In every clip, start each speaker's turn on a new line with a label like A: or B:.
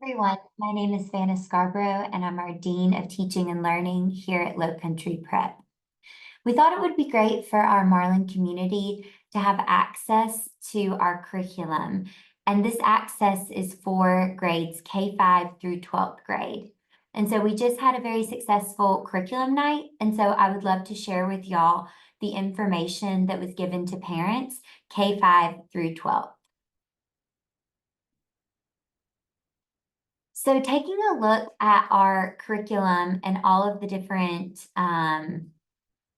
A: Everyone, my name is Vanna Scarborough, and I'm our Dean of Teaching and Learning here at Low Country Prep. We thought it would be great for our Marlin community to have access to our curriculum, and this access is for grades K-5 through 12th grade. And so we just had a very successful curriculum night, and so I would love to share with y'all the information that was given to parents K-5 through 12th. So taking a look at our curriculum and all of the different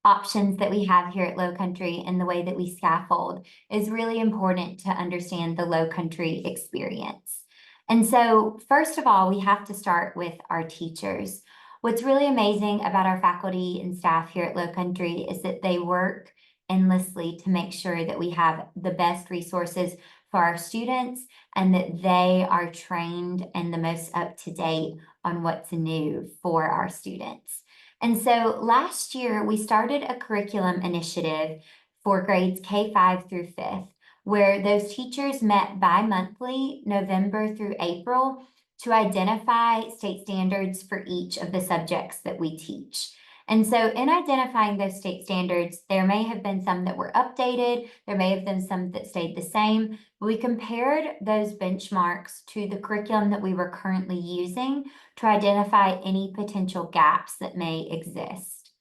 A: options that we have here at Low Country and the way that we scaffold is really important to understand the Low Country experience. And so first of all, we have to start with our teachers. What's really amazing about our faculty and staff here at Low Country is that they work endlessly to make sure that we have the best resources for our students and that they are trained and the most up to date on what's new for our students. And so last year we started a curriculum initiative for grades K-5 through 5th, where those teachers met bi-monthly, November through April, to identify state standards for each of the subjects that we teach. And so in identifying those state standards, there may have been some that were updated, there may have been some that stayed the same. We compared those benchmarks to the curriculum that we were currently using to identify any potential gaps that may exist.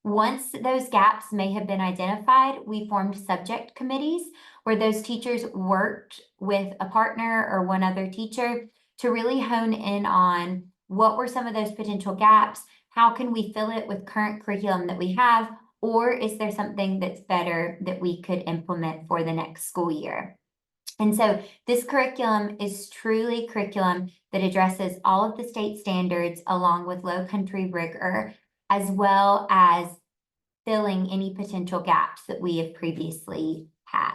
A: Once those gaps may have been identified, we formed subject committees where those teachers worked with a partner or one other teacher to really hone in on what were some of those potential gaps. How can we fill it with current curriculum that we have, or is there something that's better that we could implement for the next school year? And so this curriculum is truly curriculum that addresses all of the state standards along with Low Country rigor, as well as filling any potential gaps that we have previously had.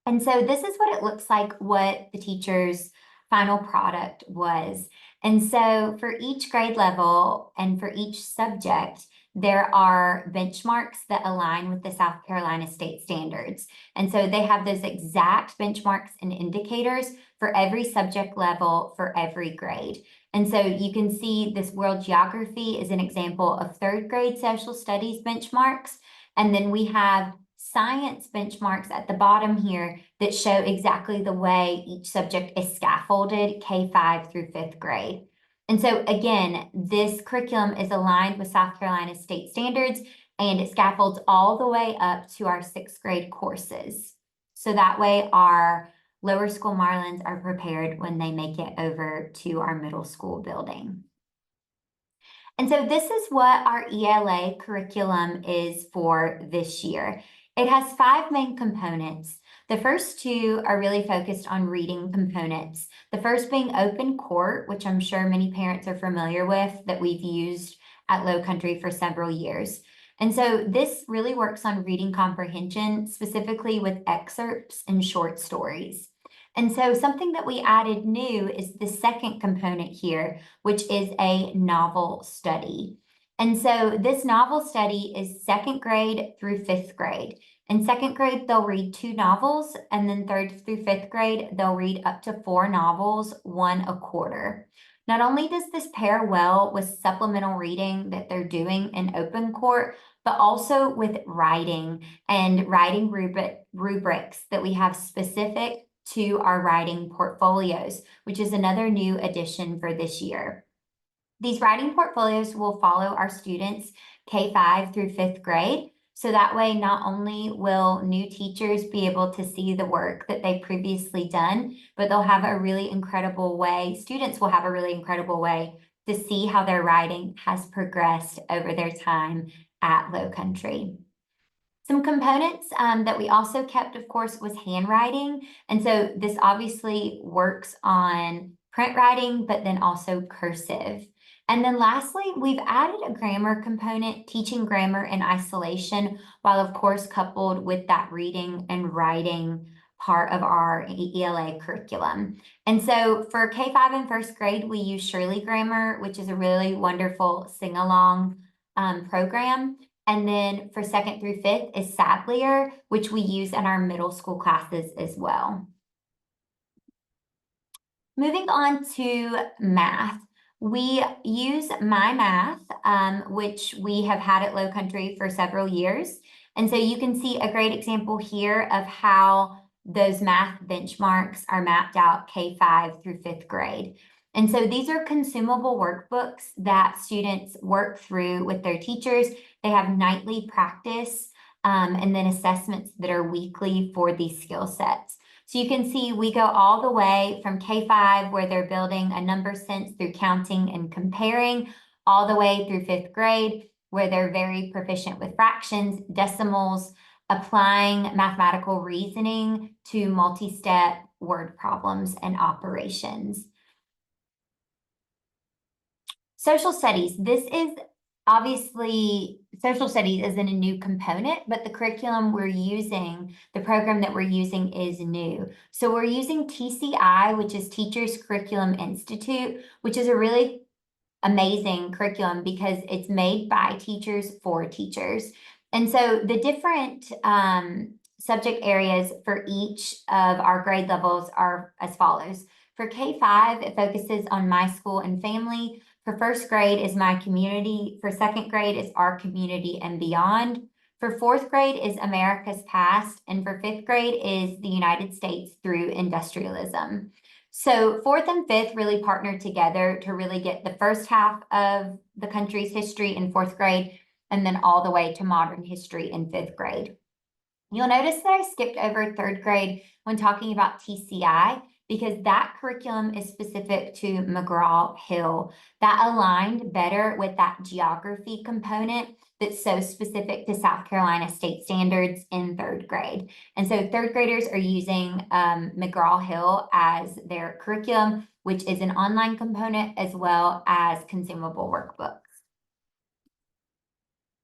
A: And so this is what it looks like, what the teacher's final product was. And so for each grade level and for each subject, there are benchmarks that align with the South Carolina state standards. And so they have those exact benchmarks and indicators for every subject level for every grade. And so you can see this world geography is an example of 3rd grade social studies benchmarks. And then we have science benchmarks at the bottom here that show exactly the way each subject is scaffolded K-5 through 5th grade. And so again, this curriculum is aligned with South Carolina state standards and it scaffolds all the way up to our 6th grade courses. So that way our lower school Marlins are prepared when they make it over to our middle school building. And so this is what our ELA curriculum is for this year. It has 5 main components. The first 2 are really focused on reading components. The first being Open Court, which I'm sure many parents are familiar with, that we've used at Low Country for several years. And so this really works on reading comprehension, specifically with excerpts and short stories. And so something that we added new is the second component here, which is a novel study. And so this novel study is 2nd grade through 5th grade. In 2nd grade, they'll read 2 novels, and then 3rd through 5th grade, they'll read up to 4 novels, 1 a quarter. Not only does this pair well with supplemental reading that they're doing in Open Court, but also with writing and writing rubrics that we have specific to our writing portfolios, which is another new addition for this year. These writing portfolios will follow our students K-5 through 5th grade. So that way, not only will new teachers be able to see the work that they've previously done, but they'll have a really incredible way, students will have a really incredible way to see how their writing has progressed over their time at Low Country. Some components that we also kept, of course, was handwriting. And so this obviously works on print writing, but then also cursive. And then lastly, we've added a grammar component, teaching grammar in isolation, while of course coupled with that reading and writing part of our ELA curriculum. And so for K-5 and 1st grade, we use Shirley Grammar, which is a really wonderful sing-along program. And then for 2nd through 5th is Sadlier, which we use in our middle school classes as well. Moving on to math. We use My Math, which we have had at Low Country for several years. And so you can see a great example here of how those math benchmarks are mapped out K-5 through 5th grade. And so these are consumable workbooks that students work through with their teachers. They have nightly practice and then assessments that are weekly for these skill sets. So you can see we go all the way from K-5, where they're building a number sense through counting and comparing, all the way through 5th grade, where they're very proficient with fractions, decimals, applying mathematical reasoning to multi-step word problems and operations. Social studies. This is obviously, social studies isn't a new component, but the curriculum we're using, the program that we're using is new. So we're using TCI, which is Teachers Curriculum Institute, which is a really amazing curriculum because it's made by teachers for teachers. And so the different subject areas for each of our grade levels are as follows. For K-5, it focuses on my school and family. For 1st grade is my community. For 2nd grade is our community and beyond. For 4th grade is America's past. And for 5th grade is the United States through industrialism. So 4th and 5th really partner together to really get the first half of the country's history in 4th grade, and then all the way to modern history in 5th grade. You'll notice that I skipped over 3rd grade when talking about TCI, because that curriculum is specific to McGraw-Hill. That aligned better with that geography component that's so specific to South Carolina state standards in 3rd grade. And so 3rd graders are using McGraw-Hill as their curriculum, which is an online component as well as consumable workbooks.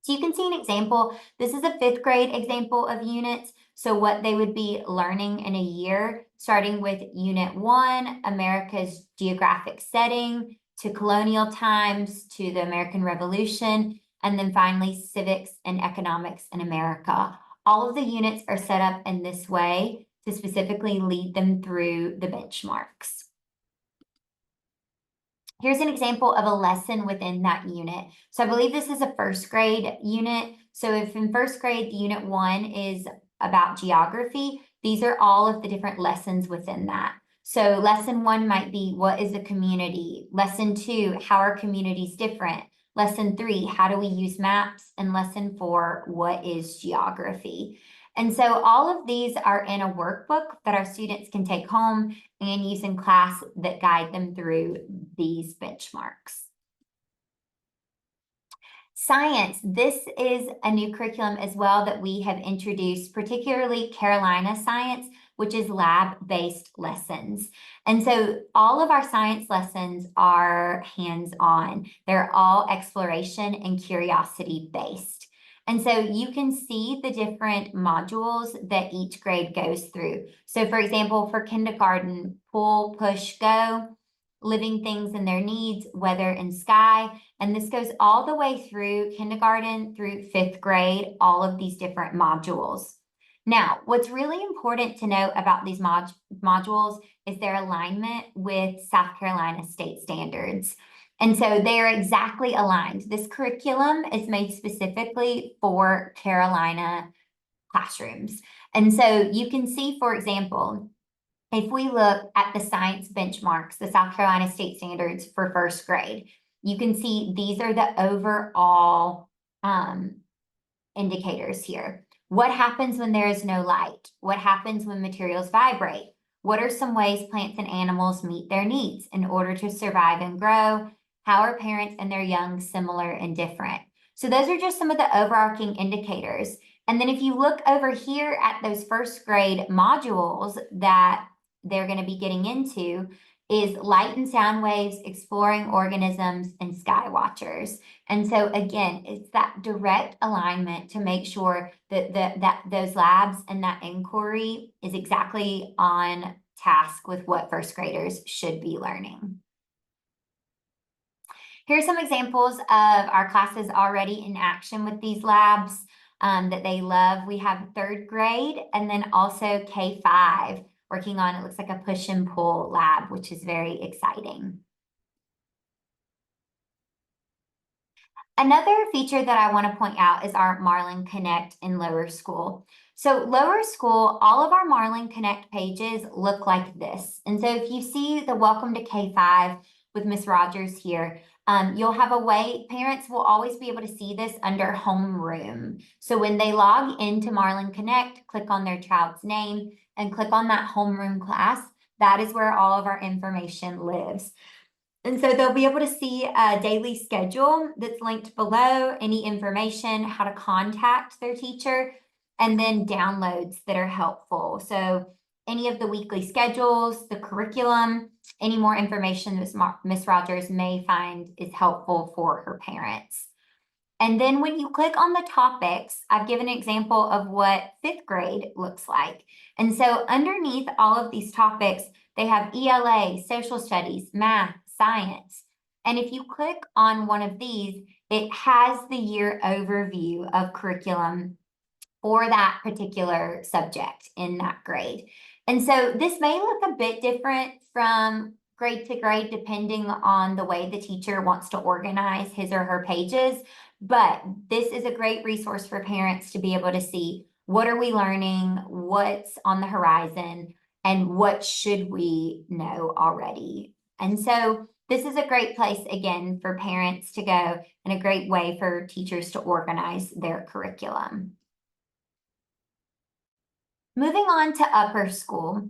A: So you can see an example. This is a 5th grade example of units. So what they would be learning in a year, starting with Unit 1, America's geographic setting, to colonial times, to the American Revolution, and then finally civics and economics in America. All of the units are set up in this way to specifically lead them through the benchmarks. Here's an example of a lesson within that unit. So I believe this is a 1st grade unit. So if in 1st grade, Unit 1 is about geography, these are all of the different lessons within that. So lesson 1 might be, what is a community? Lesson 2, how are communities different? Lesson 3, how do we use maps? And lesson 4, what is geography? And so all of these are in a workbook that our students can take home and use in class that guide them through these benchmarks. Science. This is a new curriculum as well that we have introduced, particularly Carolina Science, which is lab-based lessons. And so all of our science lessons are hands-on. They're all exploration and curiosity-based. And so you can see the different modules that each grade goes through. So for example, for kindergarten, pull, push, go, living things and their needs, weather and sky. And this goes all the way through kindergarten through 5th grade, all of these different modules. Now, what's really important to note about these modules is their alignment with South Carolina state standards. And so they are exactly aligned. This curriculum is made specifically for Carolina classrooms. And so you can see, for example, if we look at the science benchmarks, the South Carolina state standards for 1st grade, you can see these are the overall indicators here. What happens when there is no light? What happens when materials vibrate? What are some ways plants and animals meet their needs in order to survive and grow? How are parents and their young similar and different? So those are just some of the overarching indicators. And then if you look over here at those 1st grade modules that they're going to be getting into, is light and sound waves, exploring organisms, and sky watchers. And so again, it's that direct alignment to make sure that that those labs and that inquiry is exactly on task with what 1st graders should be learning. Here's some examples of our classes already in action with these labs that they love. We have 3rd grade and then also K-5. working on, it looks like a push and pull lab, which is very exciting. Another feature that I want to point out is our Marlin Connect in lower school. So lower school, all of our Marlin Connect pages look like this. And so if you see the Welcome to K5 with Miss Rogers here, you'll have a way, parents will always be able to see this under homeroom. So when they log into Marlin Connect, click on their child's name and click on that homeroom class, that is where all of our information lives. And so they'll be able to see a daily schedule that's linked below, any information, how to contact their teacher, and then downloads that are helpful. So any of the weekly schedules, the curriculum, any more information that Miss Rogers may find is helpful for her parents. And then when you click on the topics, I've given an example of what fifth grade looks like. And so underneath all of these topics, they have ELA, social studies, math, science. And if you click on one of these, it has the year overview of curriculum for that particular subject in that grade. And so this may look a bit different from grade to grade, depending on the way the teacher wants to organize his or her pages. But this is a great resource for parents to be able to see what are we learning, what's on the horizon, and what should we know already. And so this is a great place, again, for parents to go and a great way for teachers to organize their curriculum. Moving on to upper school.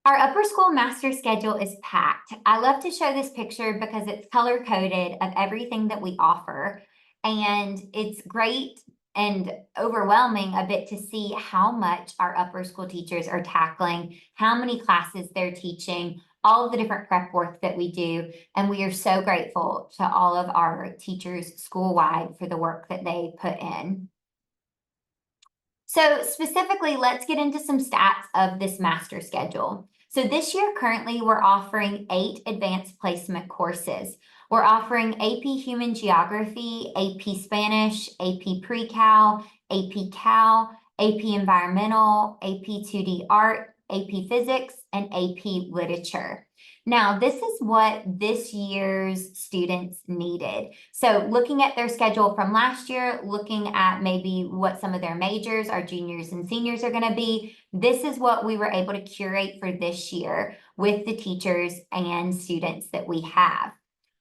A: Our upper school master schedule is packed. I love to show this picture because it's color-coded of everything that we offer. And it's great and overwhelming a bit to see how much our upper school teachers are tackling, how many classes they're teaching, all of the different prep work that we do. And we are so grateful to all of our teachers school-wide for the work that they put in. So specifically, let's get into some stats of this master schedule. So this year, currently, we're offering 8 advanced placement courses. We're offering AP Human Geography, AP Spanish, AP Pre-Cal, AP Cal, AP Environmental, AP 2D Art, AP Physics, and AP Literature. Now, this is what this year's students needed. So looking at their schedule from last year, looking at maybe what some of their majors, our juniors and seniors are going to be, this is what we were able to curate for this year with the teachers and students that we have.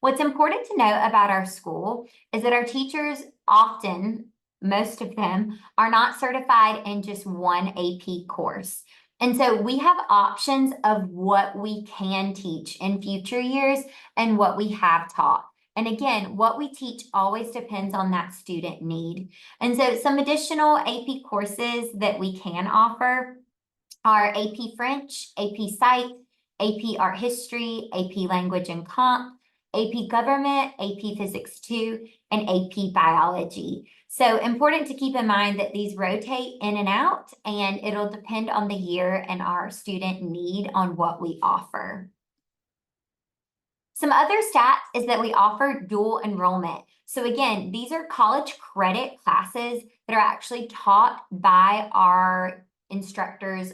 A: What's important to know about our school is that our teachers often, most of them, are not certified in just one AP course. And so we have options of what we can teach in future years and what we have taught. And again, what we teach always depends on that student need. And so some additional AP courses that we can offer are AP French, AP Psych, AP Art History, AP Language and Comp, AP Government, AP Physics 2, and AP Biology. So important to keep in mind that these rotate in and out, and it'll depend on the year and our student need on what we offer. Some other stats is that we offer dual enrollment. So again, these are college credit classes that are actually taught by our instructors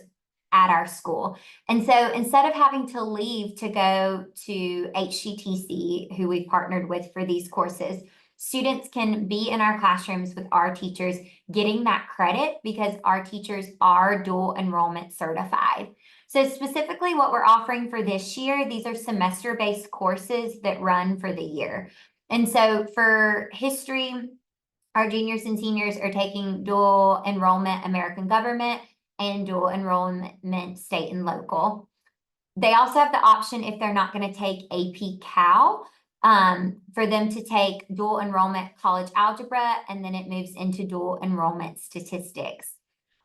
A: at our school. And so instead of having to leave to go to HGTC, who we partnered with for these courses, students can be in our classrooms with our teachers getting that credit because our teachers are dual enrollment certified. So specifically what we're offering for this year, these are semester-based courses that run for the year. And so for history, our juniors and seniors are taking dual enrollment American Government and dual enrollment state and local. They also have the option, if they're not going to take AP Cal, for them to take dual enrollment college algebra, and then it moves into dual enrollment statistics.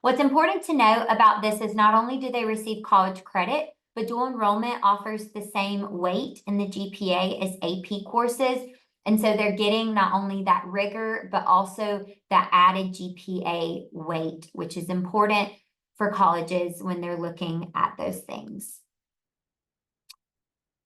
A: What's important to know about this is not only do they receive college credit, but dual enrollment offers the same weight in the GPA as AP courses. And so they're getting not only that rigor, but also that added GPA weight, which is important for colleges when they're looking at those things.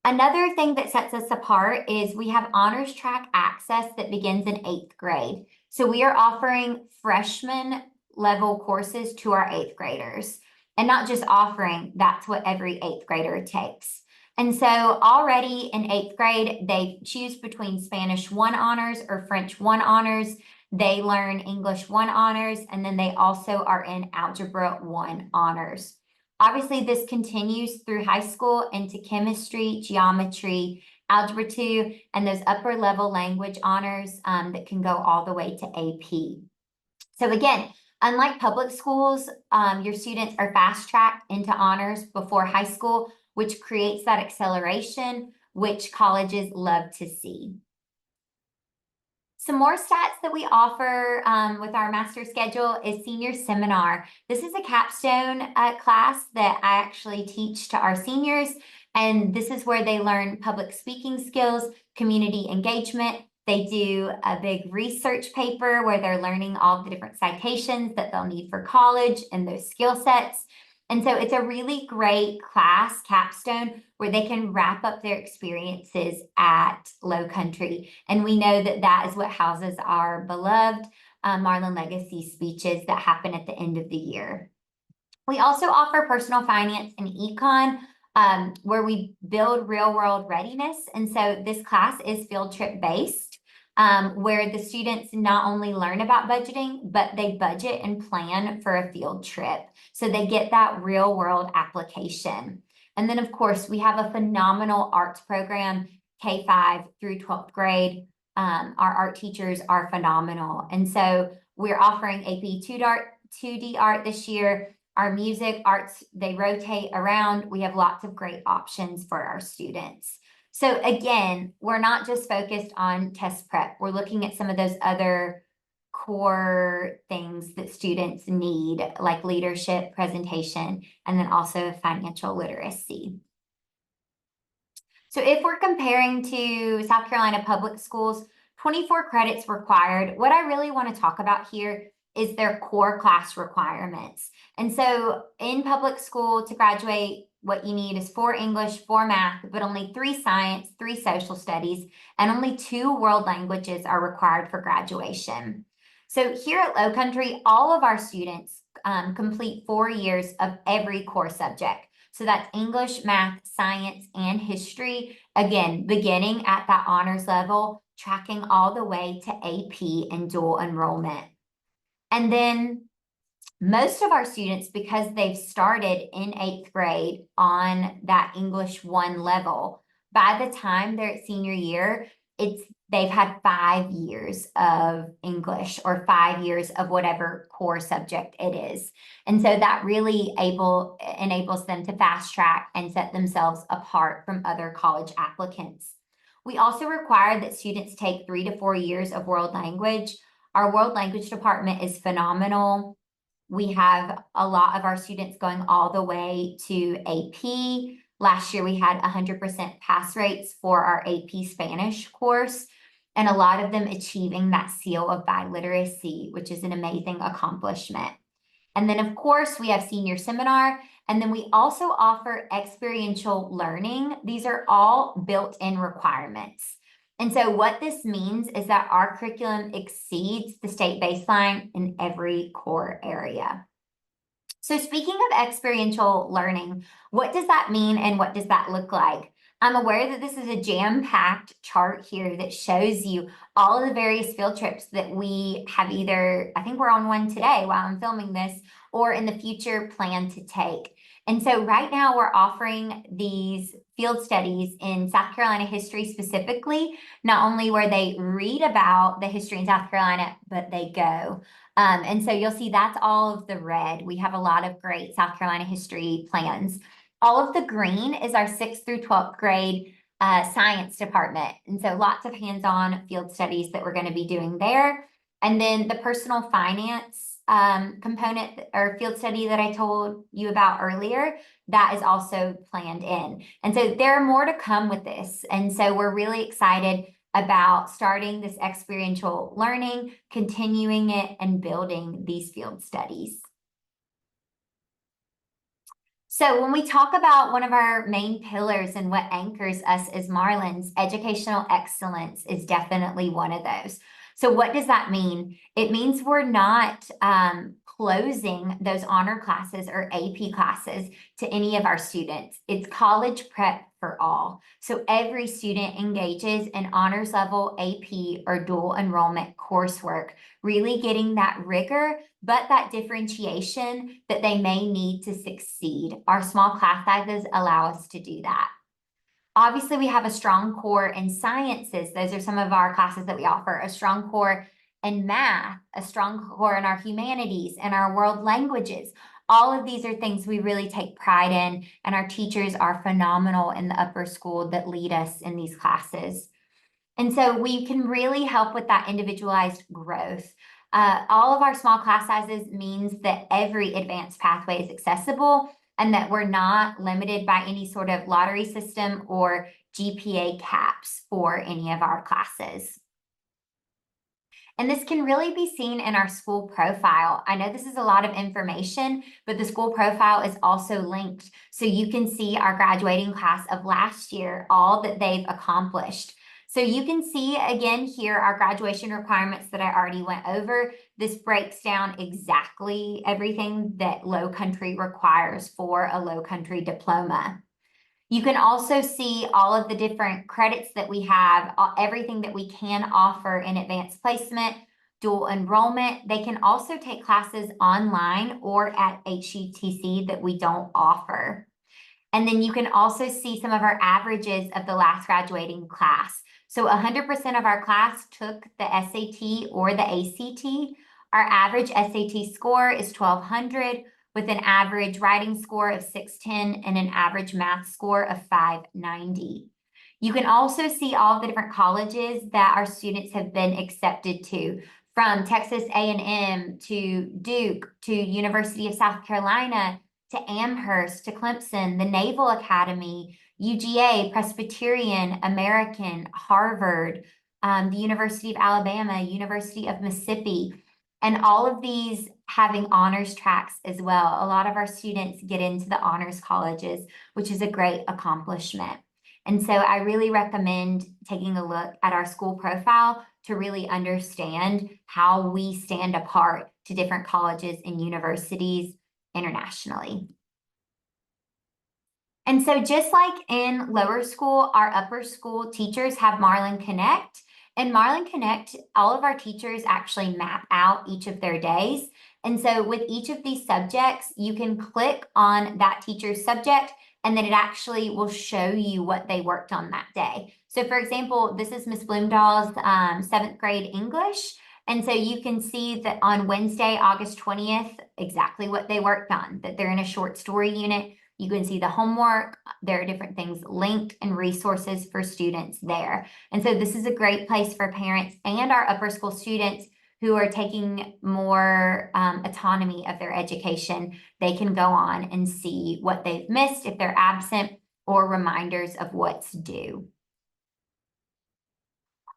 A: Another thing that sets us apart is we have honors track access that begins in 8th grade. So we are offering freshman level courses to our 8th graders. and not just offering, that's what every eighth grader takes. And so already in eighth grade, they choose between Spanish 1 honors or French 1 honors. They learn English 1 honors, and then they also are in Algebra 1 honors. Obviously, this continues through high school into chemistry, geometry, Algebra 2, and those upper level language honors that can go all the way to AP. So again, unlike public schools, your students are fast-tracked into honors before high school, which creates that acceleration, which colleges love to see. Some more stats that we offer with our master schedule is senior seminar. This is a capstone class that I actually teach to our seniors, and this is where they learn public speaking skills, community engagement. They do a big research paper where they're learning all the different citations that they'll need for college and those skill sets. And so it's a really great class capstone where they can wrap up their experiences at Low Country. And we know that that is what houses our beloved Marlin Legacy speeches that happen at the end of the year. We also offer personal finance and econ where we build real world readiness. And so this class is field trip based. Where the students not only learn about budgeting, but they budget and plan for a field trip. So they get that real world application. And then of course, we have a phenomenal arts program, K-5 through 12th grade. Our art teachers are phenomenal. And so we're offering AP 2D art this year. Our music arts, they rotate around. We have lots of great options for our students. So again, we're not just focused on test prep. We're looking at some of those other core things that students need, like leadership, presentation, and then also financial literacy. So if we're comparing to South Carolina public schools, 24 credits required. What I really want to talk about here is their core class requirements. And so in public school to graduate, what you need is 4 English, 4 math, but only 3 science, 3 social studies, and only 2 world languages are required for graduation. So here at Low Country, all of our students complete 4 years of every core subject. So that's English, math, science, and history. Again, beginning at that honors level, tracking all the way to AP and dual enrollment. And then most of our students, because they've started in 8th grade on that English 1 level, by the time they're at senior year, they've had 5 years of English or 5 years of whatever core subject it is. And so that really enables them to fast track and set themselves apart from other college applicants. We also require that students take 3 to 4 years of world language. Our world language department is phenomenal. We have a lot of our students going all the way to AP. Last year, we had 100% pass rates for our AP Spanish course, and a lot of them achieving that seal of biliteracy, which is an amazing accomplishment. And then, of course, we have senior seminar, and then we also offer experiential learning. These are all built-in requirements. And so what this means is that our curriculum exceeds the state baseline in every core area. So speaking of experiential learning, what does that mean and what does that look like? I'm aware that this is a jam-packed chart here that shows you all of the various field trips that we have either, I think we're on one today while I'm filming this, or in the future plan to take. And so right now we're offering these field studies in South Carolina history specifically, not only where they read about the history in South Carolina, but they go. And so you'll see that's all of the red. We have a lot of great South Carolina history plans. All of the green is our 6th through 12th grade science department. And so lots of hands-on field studies that we're going to be doing there. And then the personal finance component or field study that I told you about earlier, that is also planned in. And so there are more to come with this. And so we're really excited about starting this experiential learning, continuing it, and building these field studies. So when we talk about one of our main pillars and what anchors us as Marlins, educational excellence is definitely one of those. So what does that mean? It means we're not closing those honor classes or AP classes to any of our students. It's college prep for all. So every student engages in honors level AP or dual enrollment coursework, really getting that rigor, but that differentiation that they may need to succeed. Our small class sizes allow us to do that. Obviously, we have a strong core in sciences. Those are some of our classes that we offer. A strong core in math, a strong core in our humanities, and our world languages. All of these are things we really take pride in, and our teachers are phenomenal in the upper school that lead us in these classes. And so we can really help with that individualized growth. All of our small class sizes means that every advanced pathway is accessible and that we're not limited by any sort of lottery system or GPA caps for any of our classes. And this can really be seen in our school profile. I know this is a lot of information, but the school profile is also linked. So you can see our graduating class of last year, all that they've accomplished. So you can see again here our graduation requirements that I already went over. This breaks down exactly everything that Low Country requires for a Low Country diploma. You can also see all of the different credits that we have, everything that we can offer in advanced placement, dual enrollment. They can also take classes online or at HUTC that we don't offer. And then you can also see some of our averages of the last graduating class. So 100% of our class took the SAT or the ACT. Our average SAT score is 1200 with an average writing score of 610 and an average math score of 590. You can also see all the different colleges that our students have been accepted to, from Texas A&M to Duke to University of South Carolina to Amherst to Clemson, the Naval Academy, UGA, Presbyterian, American, Harvard, the University of Alabama, University of Mississippi, and all of these having honors tracks as well. A lot of our students get into the honors colleges, which is a great accomplishment. And so I really recommend taking a look at our school profile to really understand how we stand apart to different colleges and universities internationally. And so just like in lower school, our upper school teachers have Marlin Connect. And Marlin Connect, all of our teachers actually map out each of their days. And so with each of these subjects, you can click on that teacher's subject and then it actually will show you what they worked on that day. So for example, this is Miss Bloomdahl's 7th grade English. And so you can see that on Wednesday, August 20th, exactly what they worked on, that they're in a short story unit. You can see the homework. There are different things linked and resources for students there. And so this is a great place for parents and our upper school students who are taking more autonomy of their education. They can go on and see what they've missed if they're absent or reminders of what's due.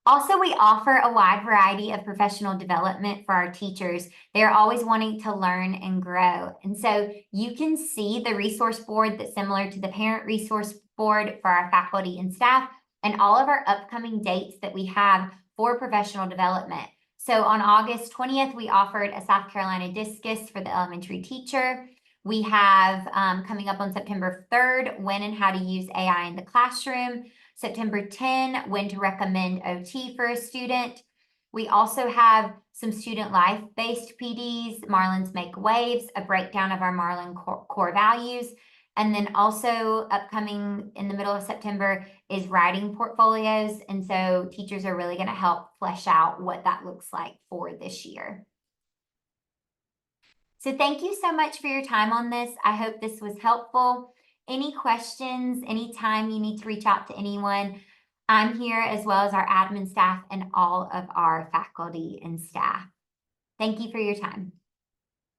A: Also, we offer a wide variety of professional development for our teachers. They're always wanting to learn and grow. And so you can see the resource board that's similar to the parent resource board for our faculty and staff, and all of our upcoming dates that we have for professional development. So on August 20th, we offered a South Carolina discus for the elementary teacher. We have coming up on September 3rd, when and how to use AI in the classroom. September 10, when to recommend OT for a student. We also have some student life-based PDs, Marlin's Make Waves, a breakdown of our Marlin core values. And then also upcoming in the middle of September is writing portfolios. And so teachers are really going to help flesh out what that looks like for this year. So thank you so much for your time on this. I hope this was helpful. Any questions, anytime you need to reach out to anyone, I'm here, as well as our admin staff and all of our faculty and staff. Thank you for your time.